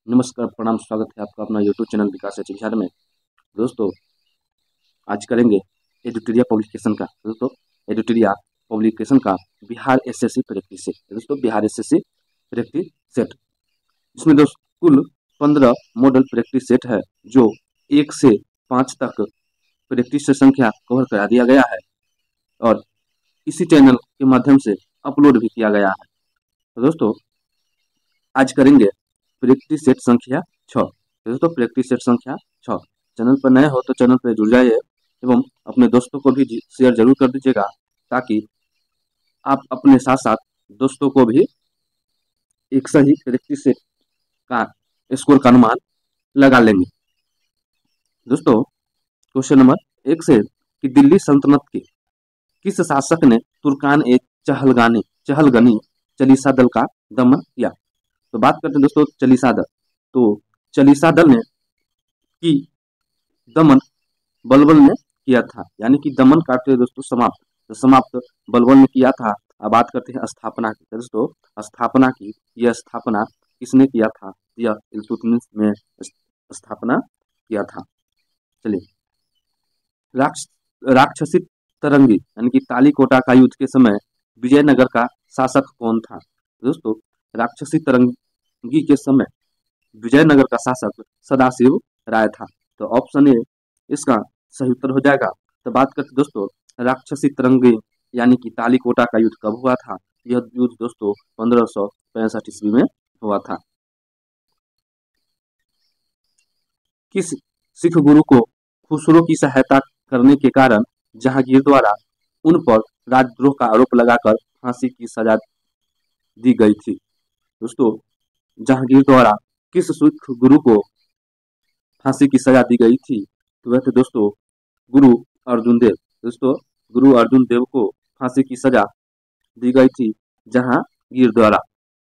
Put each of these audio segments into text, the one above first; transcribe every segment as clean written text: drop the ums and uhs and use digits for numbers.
नमस्कार, प्रणाम, स्वागत है आपका अपना यूट्यूब चैनल विकास एजुकेशन में। दोस्तों, आज करेंगे एडुटेरिया पब्लिकेशन का। दोस्तों, एडुटेरिया पब्लिकेशन का बिहार एसएससी प्रैक्टिस सेट। दोस्तों, बिहार एसएससी प्रैक्टिस सेट, इसमें दोस्तों कुल 15 मॉडल प्रैक्टिस सेट है, जो 1 से 5 तक प्रैक्टिस से संख्या कवर करा दिया गया है और इसी चैनल के माध्यम से अपलोड भी किया गया है। तो दोस्तों, आज करेंगे प्रैक्टिस सेट संख्या 6। दोस्तों, प्रैक्टिस सेट संख्या 6। चैनल पर नए हो तो चैनल पर जुड़ जाइए एवं अपने दोस्तों को भी शेयर जरूर कर दीजिएगा, ताकि आप अपने साथ साथ दोस्तों को भी एक सही प्रैक्टिस सेट का स्कोर का अनुमान लगा लेंगे। दोस्तों, क्वेश्चन नंबर 1 से कि दिल्ली सल्तनत के किस शासक ने तुर्कान ए चहलगनी चालीसा दल का दमन किया? तो बात करते हैं दोस्तों चालीसा दल। तो चालीसा दल ने की दमन बलबन ने किया था, यानी कि दमन का अर्थ है दोस्तों समाप्त। तो समाप्त बलबन ने किया था। अब बात करते हैं स्थापना की। तो दोस्तों, स्थापना की, यह स्थापना किसने किया था? यह इल्तुतमिश ने स्थापना किया था। चलिए, राक्षसी तरंगी यानी कि तालीकोटा का युद्ध के समय विजयनगर का शासक कौन था? दोस्तों, राक्षसी तरंगी के समय विजयनगर का शासक सदाशिव राय था। तो ऑप्शन ए इसका सही उत्तर हो जाएगा। तो बात करते दोस्तों राक्षसी तरंगी यानी कि तालीकोटा का युद्ध कब हुआ था? यह युद्ध दोस्तों 1565 ईस्वी में हुआ था। किस सिख गुरु को खुसरो की सहायता करने के कारण जहांगीर द्वारा उन पर राजद्रोह का आरोप लगाकर फांसी की सजा दी गई थी? दोस्तों, जहांगीर द्वारा किस सिख गुरु को फांसी की सजा दी गई थी? तो वह थे दोस्तों गुरु अर्जुन देव। दोस्तों, गुरु अर्जुन देव को फांसी की सजा दी गई थी जहांगीर द्वारा।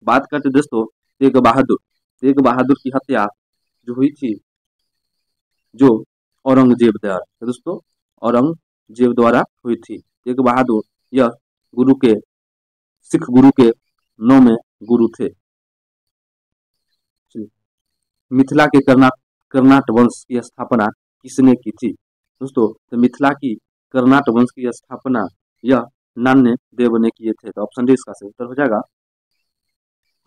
बात करते दोस्तों तेग बहादुर की हत्या जो हुई थी, जो औरंगजेब द्वारा, तो दोस्तों औरंगजेब द्वारा हुई थी। तेग बहादुर यह गुरु के सिख गुरु के 9वें गुरु थे। मिथिला के कर्नाट वंश की स्थापना किसने की थी? दोस्तों, तो मिथिला की कर्नाट वंश की स्थापना यह नान्य देव ने किए थे। तो ऑप्शन डी इसका सही उत्तर हो जाएगा।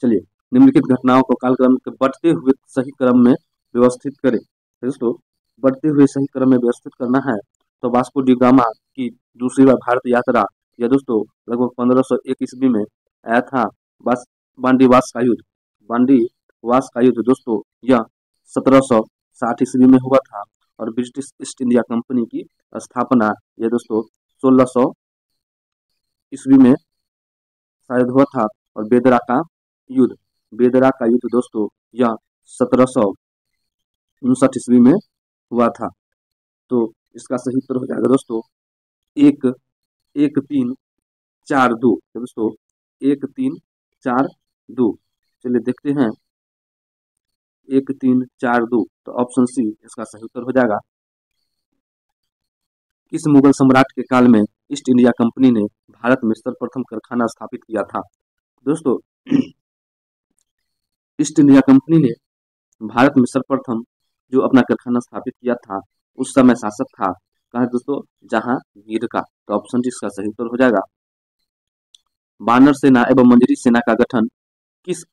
चलिए, निम्नलिखित घटनाओं को कालक्रम के बढ़ते हुए सही क्रम में व्यवस्थित करें। दोस्तों, बढ़ते हुए सही क्रम में व्यवस्थित करना है तो वास्को डी गामा की दूसरी बार भारत यात्रा, यह दोस्तों लगभग 1501 ईस्वी में आया था। बांडीवास का युद्ध, बांडीवास का युद्ध दोस्तों यह 1760 ईस्वी में हुआ था। और ब्रिटिश ईस्ट इंडिया कंपनी की स्थापना यह दोस्तों 1600 ईस्वी में शायद हुआ था। और बेदरा का युद्ध दोस्तों यह 1759 ईस्वी में हुआ था। तो इसका सही उत्तर हो जाएगा दोस्तों 1342। तो दोस्तों 1342। चलिए देखते हैं 1342। तो ऑप्शन सी इसका सही उत्तर हो जाएगा। किस मुगल सम्राट के काल में ईस्ट इंडिया कंपनी ने भारत में सर्वप्रथम कारखाना स्थापित किया था? दोस्तों, ईस्ट इंडिया कंपनी ने भारत में सर्वप्रथम जो अपना कारखाना स्थापित किया था, उस समय शासक था कहा दोस्तों जहांगीर का। तो ऑप्शन डी इसका सही उत्तर हो जाएगा। बानर सेना एवं मंजरी सेना का गठन किस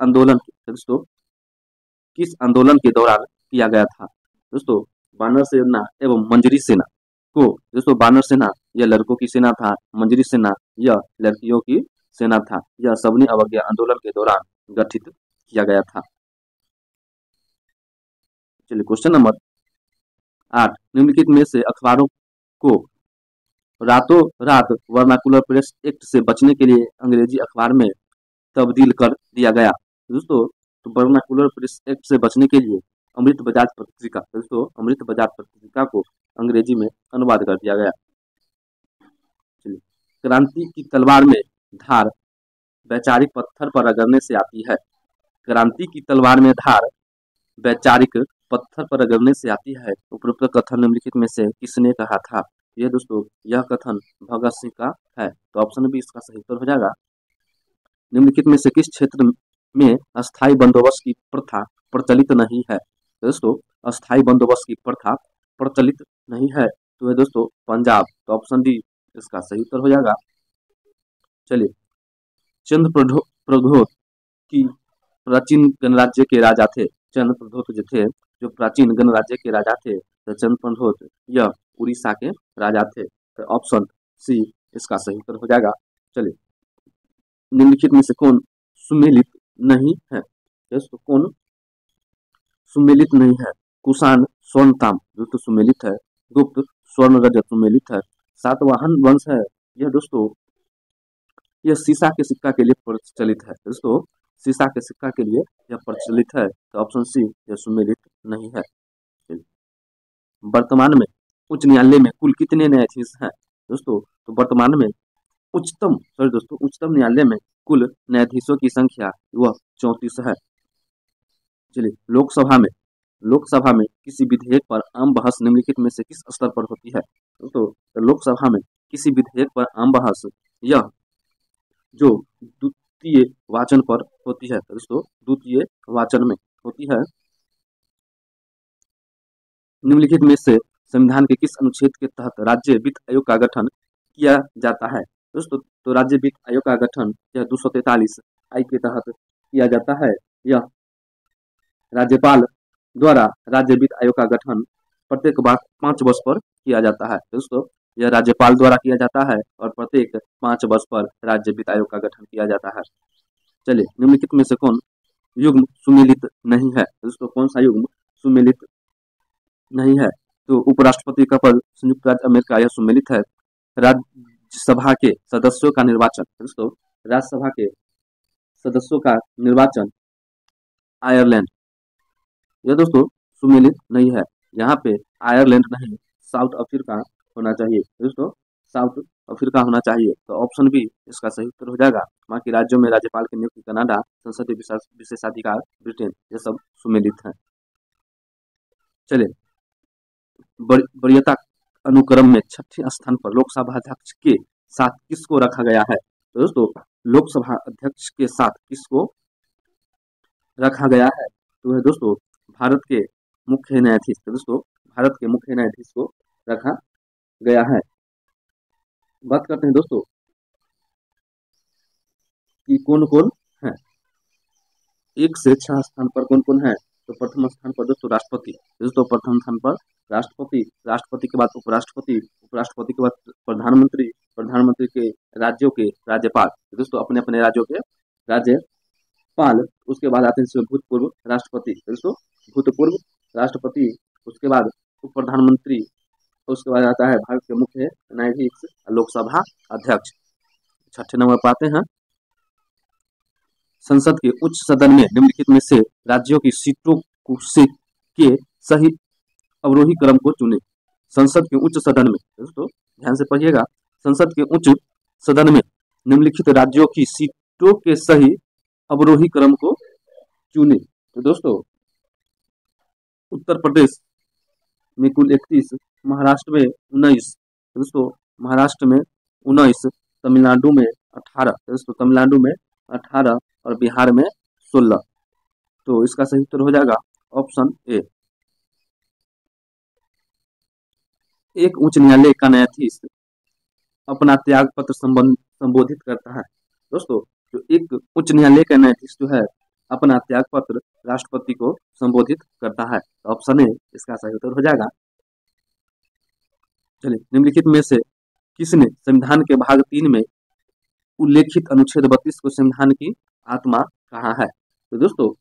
आंदोलन के दौरान किया गया था? दोस्तों, बानर सेना एवं मंजरी सेना को दोस्तों बानर सेना यह लड़कों की सेना था, मंजरी सेना यह लड़कियों की सेना था। यह सबनी अवज्ञा आंदोलन के दौरान गठित किया गया था। चलिए, क्वेश्चन नंबर 8, निम्नलिखित में से अखबारों को रातों रात वर्नाकुलर प्रेस एक्ट से बचने के लिए अंग्रेजी अखबार में तब्दील कर दिया गया? दोस्तों, तो वर्नाकुलर प्रेस एक्ट से बचने के लिए अमृत बजाज पत्रिका को अंग्रेजी में अनुवाद कर दिया गया। चलिए, क्रांति की तलवार में धार वैचारिक पत्थर पर रगड़ने से आती है। क्रांति की तलवार में धार वैचारिक पत्थर पर रगड़ने से आती है। उपरोक्त कथन निम्नलिखित में से किसने कहा था? यह दोस्तों यह कथन भगत सिंह का है। तो ऑप्शन बी इसका सही उत्तर हो जाएगा। निम्नलिखित में से किस क्षेत्र में अस्थायी बंदोबस्त की प्रथा प्रचलित नहीं है। तो दोस्तों अस्थायी बंदोबस्त की प्रथा प्रचलित नहीं है तो है दोस्तों पंजाब। तो ऑप्शन डी इसका सही उत्तर हो जाएगा। चलिए, चंद्र प्रद्योत की प्राचीन गणराज्य के राजा थे। चंद्र प्रद्योत जो थे, जो प्राचीन गणराज्य के राजा थे, तो चंद्र प्रद्योत यह उड़ीसा के राजा थे। तो ऑप्शन सी इसका सही उत्तर हो जाएगा। चलिए, निम्नलिखित में से कौन सुमेलित नहीं है? दोस्तों कौन सुमेलित नहीं है? कुषाण स्वर्ण ताम जो तो सुमेलित है, गुप्त स्वर्ण रजत सुमेलित है, सातवाहन वंश है, यह दोस्तों यह सीसा के सिक्का के लिए प्रचलित है। दोस्तों सीसा के सिक्का के लिए यह प्रचलित है। तो ऑप्शन सी यह सुमेलित नहीं है। वर्तमान में उच्च न्यायालय में कुल कितने न्यायाधीश हैं? दोस्तों तो वर्तमान में उच्चतम न्यायालय में कुल न्यायाधीशों की संख्या वह 34 है। चलिए, लोकसभा में किसी विधेयक पर आम बहस निम्नलिखित में से किस स्तर पर होती है? दोस्तों तो लोकसभा में किसी विधेयक पर आम बहस यह जो द्वितीय वाचन पर होती है। दोस्तों द्वितीय वाचन में होती है। निम्नलिखित में से संविधान के किस अनुच्छेद के तहत राज्य वित्त आयोग का गठन किया जाता है? दोस्तों तो राज्य वित्त आयोग का गठन यह 243 आई के तहत किया जाता है। यह राज्यपाल द्वारा राज्य वित्त आयोग का गठन प्रत्येक 5 वर्ष पर किया जाता है। दोस्तों यह राज्यपाल द्वारा किया जाता है और प्रत्येक 5 वर्ष पर राज्य वित्त आयोग का गठन किया जाता है। चलिए, निम्नलिखित में से कौन युग्म सुमेलित नहीं है? दोस्तों कौन सा युग्म सुमेलित नहीं है? तो उपराष्ट्रपति का पद संयुक्त राज्य अमेरिका यह सुमेलित है। राज्यसभा के सदस्यों का निर्वाचन, दोस्तों राज्यसभा के सदस्यों का निर्वाचन आयरलैंड, यह दोस्तों सुमेलित नहीं है। यहाँ पे आयरलैंड नहीं, साउथ अफ्रीका होना चाहिए। दोस्तों साउथ अफ्रीका होना चाहिए। तो ऑप्शन बी इसका सही उत्तर हो जाएगा। बाकी राज्यों में राज्यपाल की नियुक्ति कनाडा, संसदीय विशेषाधिकार ब्रिटेन, ये सब सुमेलित हैं। चलिए, वरीयता अनुक्रम में 6ठे स्थान पर लोकसभा अध्यक्ष के साथ किसको रखा गया है? तो दोस्तों लोकसभा अध्यक्ष के साथ किसको रखा गया है? तो है दोस्तों भारत के मुख्य न्यायाधीश। तो दोस्तों भारत के मुख्य न्यायाधीश को रखा गया है। बात करते हैं दोस्तों कि कौन कौन है। 1 से 6 स्थान पर कौन कौन है? तो प्रथम स्थान पर दोस्तों राष्ट्रपति। दोस्तों प्रथम स्थान पर राष्ट्रपति, राष्ट्रपति के बाद उपराष्ट्रपति, उपराष्ट्रपति के बाद प्रधानमंत्री, प्रधानमंत्री के राज्यों के राज्यपाल, दोस्तों अपने अपने राज्यों के राज्यपाल, उसके बाद आते हैं भूतपूर्व राष्ट्रपति। दोस्तों भूतपूर्व राष्ट्रपति, उसके बाद उप प्रधानमंत्री, उसके बाद आता है भारत के मुख्य न्यायाधीश, लोकसभा अध्यक्ष। 6ठे नंबर पर आते हैं संसद के उच्च सदन में निम्नलिखित में से राज्यों की सीटों के सही अवरोही क्रम को चुने। संसद के उच्च सदन में, दोस्तों ध्यान से पढ़िएगा, संसद के उच्च सदन में निम्नलिखित राज्यों की सीटों के सही अवरोही क्रम को चुने। तो दोस्तों उत्तर प्रदेश में कुल 31, महाराष्ट्र में 19, दोस्तों महाराष्ट्र में 19, तमिलनाडु में 18, दोस्तों तमिलनाडु में 18 और बिहार में 16। तो इसका सही उत्तर हो जाएगा ऑप्शन ए। एक उच्च न्यायालय का न्यायाधीश अपना त्याग पत्र संबोधित करता है। दोस्तों जो एक उच्च न्यायालय का न्यायाधीश जो है अपना त्याग पत्र राष्ट्रपति को संबोधित करता है। तो ऑप्शन ए इसका सही उत्तर हो जाएगा। चलिए, निम्नलिखित में से किसने संविधान के भाग 3 में उल्लेखित अनुच्छेद 32 को संविधान की आत्मा कहा है? तो दोस्तों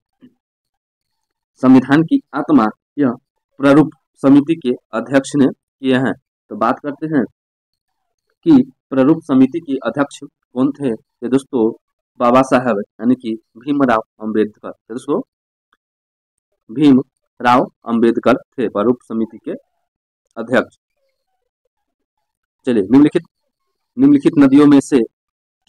संविधान की आत्मा यह प्रारूप समिति के अध्यक्ष ने किए हैं। तो बात करते हैं कि प्रारूप समिति के अध्यक्ष कौन थे? ये दोस्तों बाबा साहब यानी कि भीमराव अंबेडकर। दोस्तों भीमराव अंबेडकर थे प्रारूप समिति के अध्यक्ष। चलिए, निम्नलिखित नदियों में से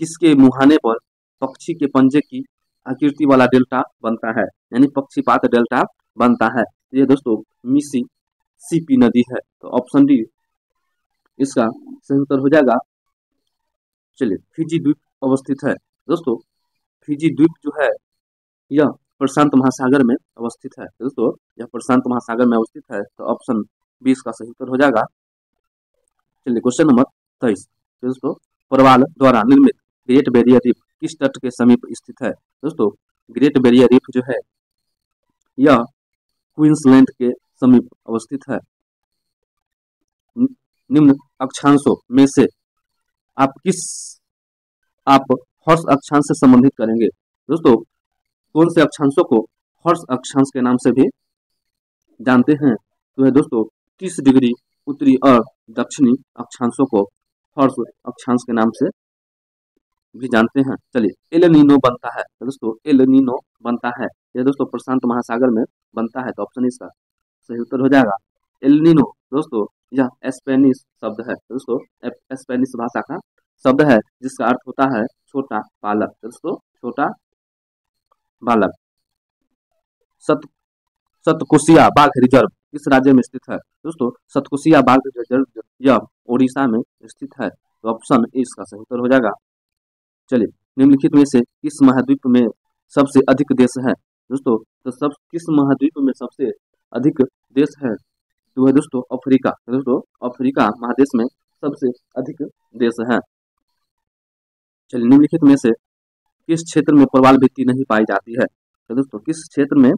किसके मुहाने पर पक्षी के पंजे की आकृति वाला डेल्टा बनता है, यानी पक्षीपात डेल्टा बनता है? ये दोस्तों मिसिसिपी नदी है। तो ऑप्शन डी इसका सही उत्तर हो जाएगा। चलिए, फिजी द्वीप अवस्थित है। दोस्तों फिजी द्वीप जो है यह प्रशांत महासागर में अवस्थित है। दोस्तों यह प्रशांत महासागर में अवस्थित है, तो ऑप्शन 20 का सही उत्तर हो जाएगा। चलिए क्वेश्चन नंबर 23। दोस्तों परवाल द्वारा निर्मित ग्रेट बैरियर रीफ किस तट के समीप स्थित है? दोस्तों ग्रेट बैरियर रीफ जो है यह क्वींसलैंड के समीप अवस्थित है। निम्न अक्षांशों में से आप हॉर्स अक्षांश से संबंधित करेंगे? दोस्तों कौन से अक्षांशों को हॉर्स अक्षांश के नाम से भी जानते हैं? तो है दोस्तों 30 डिग्री उत्तरी और दक्षिणी अक्षांशों को हॉर्स अक्षांश के नाम से भी जानते हैं। चलिए एल नीनो बनता है, तो दोस्तों एल नीनो बनता है, यह दोस्तों प्रशांत महासागर में बनता है, तो ऑप्शन इसका सही उत्तर हो जाएगा। एल नीनो दोस्तों यह स्पेनिश शब्द है, दोस्तों स्पेनिश भाषा का शब्द है जिसका अर्थ होता है छोटा बालक। दोस्तों छोटा बालक। सतकोशिया बाघ रिजर्व किस राज्य में स्थित है? दोस्तों सतकोशिया बाघ रिजर्व यह ओडिशा में स्थित है, तो ऑप्शन इसका सही उत्तर हो जाएगा। चलिए निम्नलिखित में से किस महाद्वीप में सबसे अधिक देश है? दोस्तों तो किस महाद्वीप में सबसे अधिक देश है? तो है दोस्तों अफ्रीका। दोस्तों अफ्रीका महादेश में सबसे अधिक देश है। चलिए निम्नलिखित में से किस क्षेत्र में प्रवाल भित्ति नहीं पाई जाती है? तो दोस्तों किस क्षेत्र में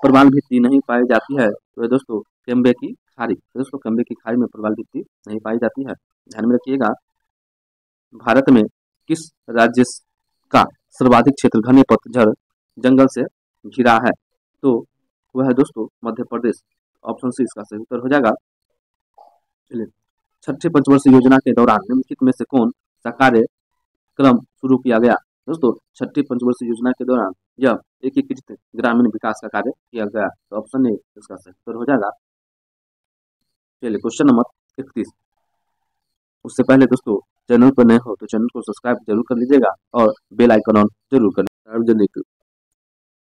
प्रवाल भित्ति नहीं पाई जाती है? तो है दोस्तों केम्बे की खाड़ी। दोस्तों केम्बे की खाड़ी में प्रवाल भित्ति नहीं पाई जाती है, ध्यान में रखिएगा। भारत में किस राज्य का सर्वाधिक क्षेत्र घने पतझड़ जंगल से घिरा है? तो वह है दोस्तों मध्य प्रदेश, ऑप्शन सी इसका सही उत्तर हो जाएगा। चलिए छठे पंचवर्षीय योजना के दौरान निम्नलिखित में से कौन सा कार्यक्रम शुरू किया गया? दोस्तों छठी पंचवर्षीय योजना के दौरान यह एकीकृत ग्रामीण विकास का कार्य किया गया, तो ऑप्शन ए इसका सही उत्तर हो जाएगा। चलिए क्वेश्चन नंबर 31। उससे पहले दोस्तों चैनल पर नए हो तो चैनल को सब्सक्राइब जरूर कर लीजिएगा और बेल आइकन ऑन जरूर कर लीजिएगा। सार्वजनिक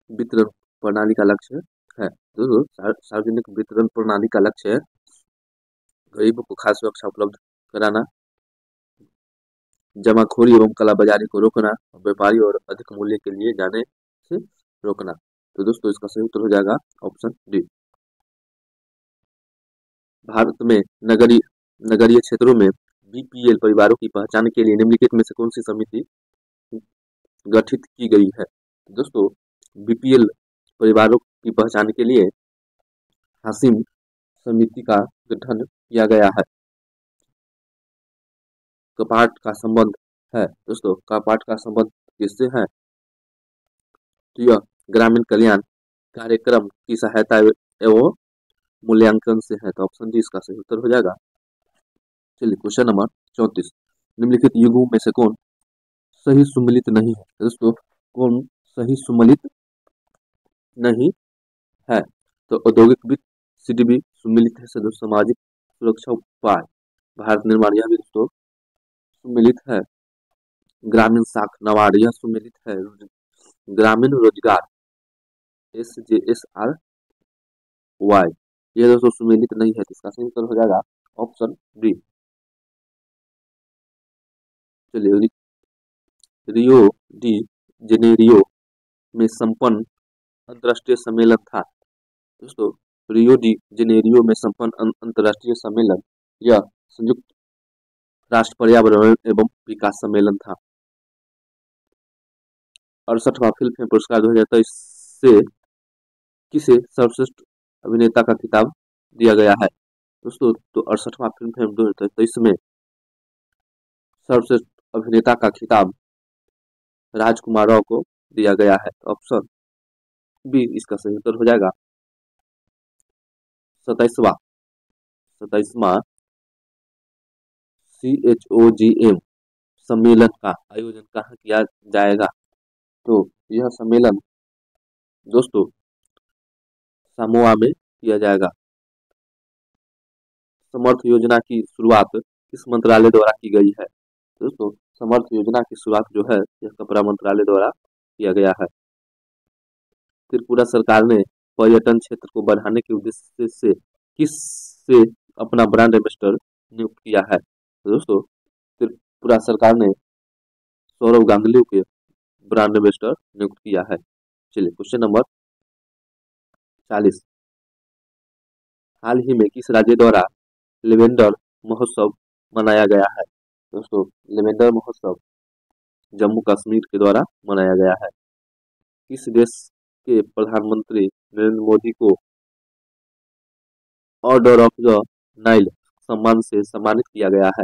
वितरण प्रणाली का लक्ष्य है। दोस्तों सार्वजनिक वितरण प्रणाली का लक्ष्य है गरीबों को खाद्य सुरक्षा उपलब्ध कराना, जमाखोरी एवं कालाबाजारी को रोकना, व्यापारी और अधिक मूल्य के लिए जाने से रोकना। तो दोस्तों इसका सही उत्तर हो जाएगा ऑप्शन डी। भारत में नगरीय क्षेत्रों में बीपीएल परिवारों की पहचान के लिए निम्नलिखित में से कौन सी समिति गठित की गई है? दोस्तों बीपीएल परिवारों की पहचान के लिए हाशिम समिति का गठन किया गया है। कपाट का संबंध है, दोस्तों कपाट का संबंध किससे है? तो यह ग्रामीण कल्याण कार्यक्रम की सहायता एवं मूल्यांकन से है, तो ऑप्शन डी इसका सही उत्तर हो जाएगा। चलिए क्वेश्चन नंबर 34। निम्नलिखित युगों में से कौन सही सुमेलित नहीं है? दोस्तों कौन सही सुमेलित नहीं है? तो औद्योगिक वित्त सीडीबी सुमेलित है। दोस्तों सामाजिक सुरक्षा उपाय भारत निर्माण यह भी दोस्तों सुमेलित है। ग्रामीण साख नवाड़ यह सुमेलित है। ग्रामीण रोजगार SJSRY यह दोस्तों सुमेलित नहीं है, इसका सही उत्तर हो जाएगा ऑप्शन डी। चलिए रियो डी जेनेरियो में संपन्न अंतर्राष्ट्रीय सम्मेलन था। दोस्तों रियो डी जेनेरियो में संपन्न अंतर्राष्ट्रीय सम्मेलन यह संयुक्त राष्ट्र पर्यावरण एवं विकास सम्मेलन था। 68वां फिल्म पुरस्कार 2023 से किसे सर्वश्रेष्ठ अभिनेता का खिताब दिया गया है? दोस्तों तो 68वां फिल्म 2023 में सर्वश्रेष्ठ अभिनेता का खिताब राजकुमार राव को दिया गया है, तो ऑप्शन बी इसका सही उत्तर हो जाएगा। 27वां CHOGM सम्मेलन का आयोजन कहाँ किया जाएगा? तो यह सम्मेलन दोस्तों सामोआ में किया जाएगा। समर्थ योजना की शुरुआत किस मंत्रालय द्वारा की गई है? दोस्तों समर्थ योजना की शुरुआत जो है यह कपड़ा मंत्रालय द्वारा किया गया है। त्रिपुरा सरकार ने पर्यटन क्षेत्र को बढ़ाने के उद्देश्य से किस से अपना ब्रांड एम्बेसडर नियुक्त किया है? तो दोस्तों त्रिपुरा सरकार ने सौरव गांगुली के ब्रांड एम्बेसडर नियुक्त किया है। चलिए क्वेश्चन नंबर 40। हाल ही में किस राज्य द्वारा लेवेंडर महोत्सव मनाया गया है? दोस्तों, लेवेंडर महोत्सव जम्मू कश्मीर के द्वारा मनाया गया है। किस देश के प्रधानमंत्री नरेंद्र मोदी को ऑर्डर ऑफ द नाइल सम्मान से सम्मानित किया गया है?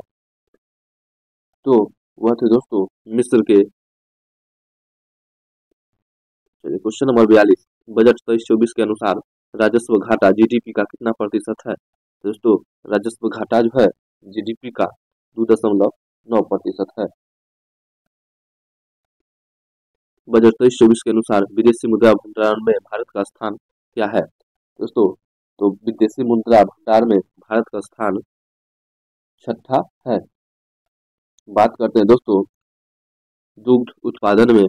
तो वह थे दोस्तों मिस्र के। चलिए क्वेश्चन नंबर 42। बजट 23-24 के अनुसार राजस्व घाटा जीडीपी का कितना प्रतिशत है? दोस्तों, राजस्व घाटा जो है जीडीपी का 2.9% है। बजट 23-24 के अनुसार विदेशी मुद्रा भंडार में भारत का स्थान क्या है? दोस्तों, तो विदेशी मुद्रा भंडार में भारत का स्थान 6ठा है। बात करते हैं दोस्तों दुग्ध उत्पादन में,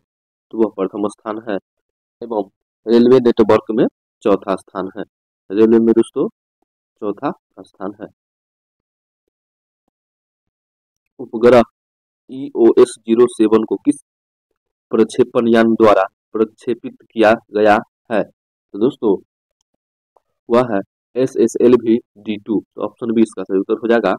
तो वह प्रथम स्थान है एवं रेलवे नेटवर्क में चौथा स्थान है। रेलवे में दोस्तों चौथा स्थान है। उपग्रह EOS-07 को किस प्रक्षेपण यान द्वारा प्रक्षेपित किया गया है? तो दोस्तों वह है SSLV-D2। तो ऑप्शन बी इसका सही उत्तर हो जाएगा।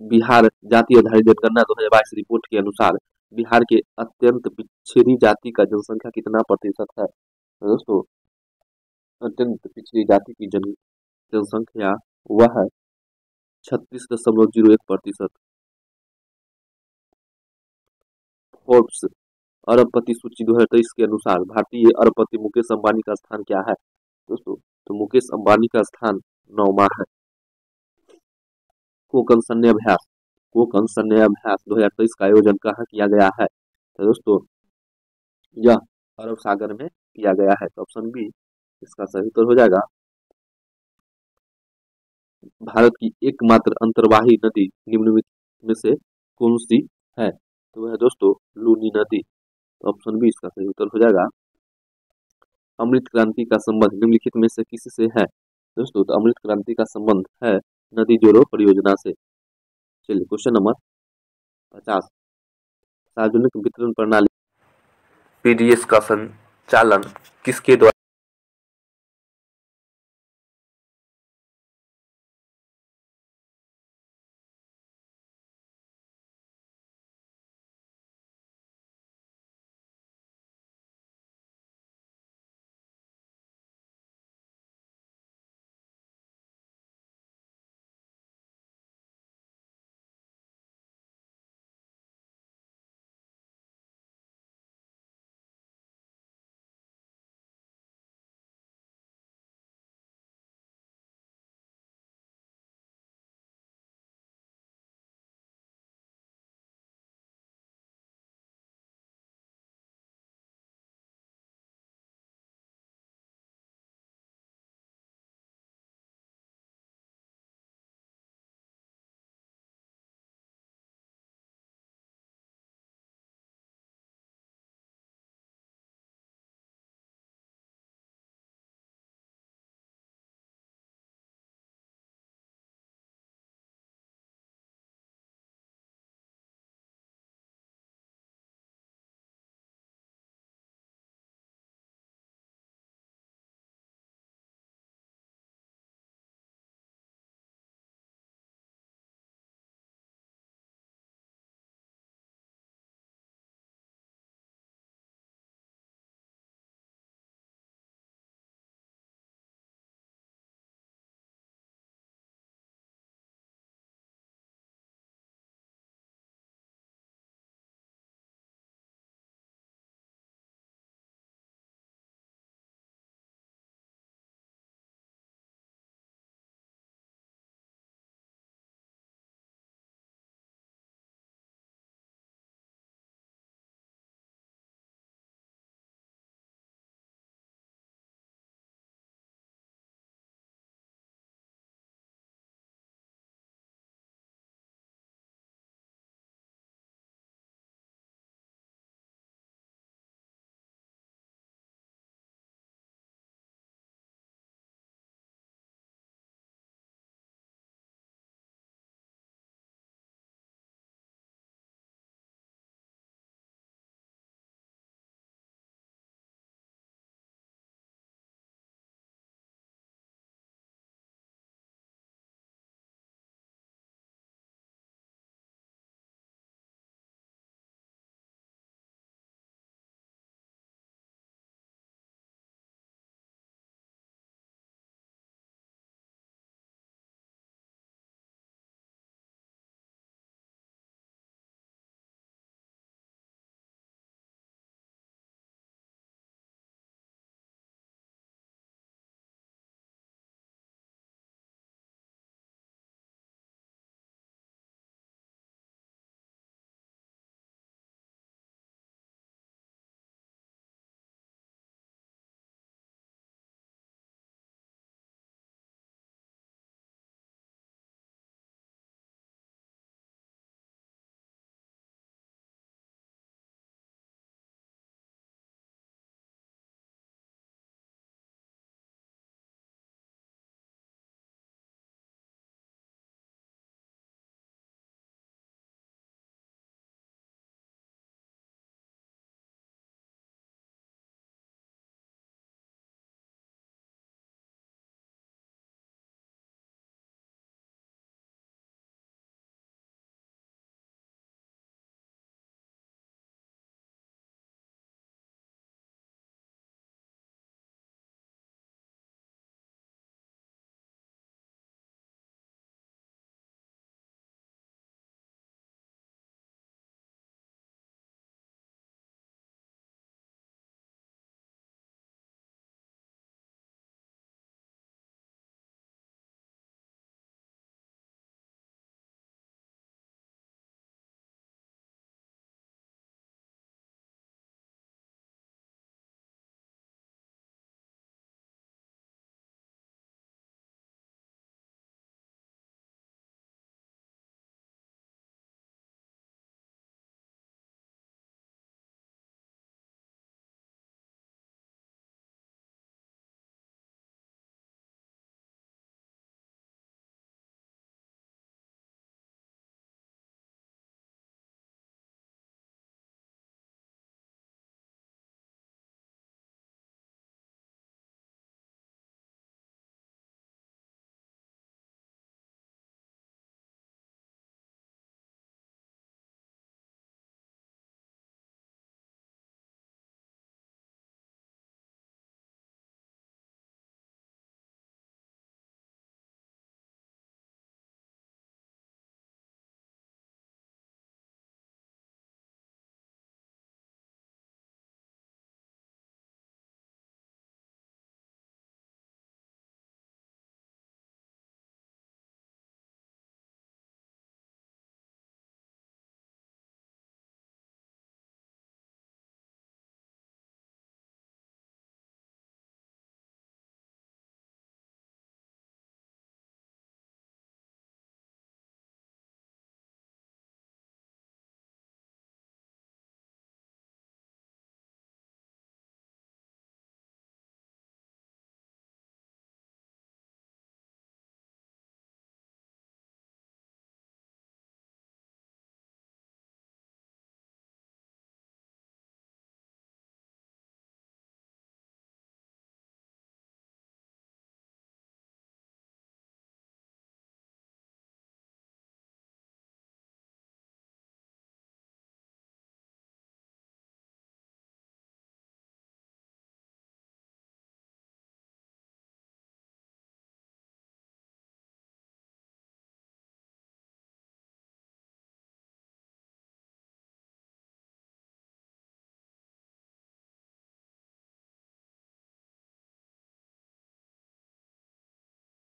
बिहार जाति आधारित जनगणना 2022 रिपोर्ट के अनुसार बिहार के अत्यंत पिछड़ी जाति का जनसंख्या कितना प्रतिशत है? तो दोस्तों अत्यंत पिछड़ी जाति की जनसंख्या वह है 36.01%। फोर्ब्स अरबपति सूची 2023 के अनुसार भारतीय अरबपति मुकेश अंबानी का स्थान क्या है? दोस्तों, तो मुकेश अंबानी का स्थान 9वां है। कोकण सैन्य अभ्यास 2023 का आयोजन कहाँ किया गया है? तो दोस्तों यह अरब सागर में किया गया है। तो ऑप्शन बी इसका सही उत्तर हो जाएगा। भारत की एकमात्र अंतर्वाही नदी निम्नलिखित में से कौन सी है? तो वह दोस्तों लूनी नदी। तो ऑप्शन बी इसका सही उत्तर हो जाएगा। अमृत क्रांति का संबंध निम्नलिखित में से किससे है? दोस्तों, तो अमृत क्रांति का संबंध है नदी जोड़ो परियोजना से। चलिए क्वेश्चन नंबर 50। सार्वजनिक वितरण प्रणाली PDS का संचालन किसके द्वारा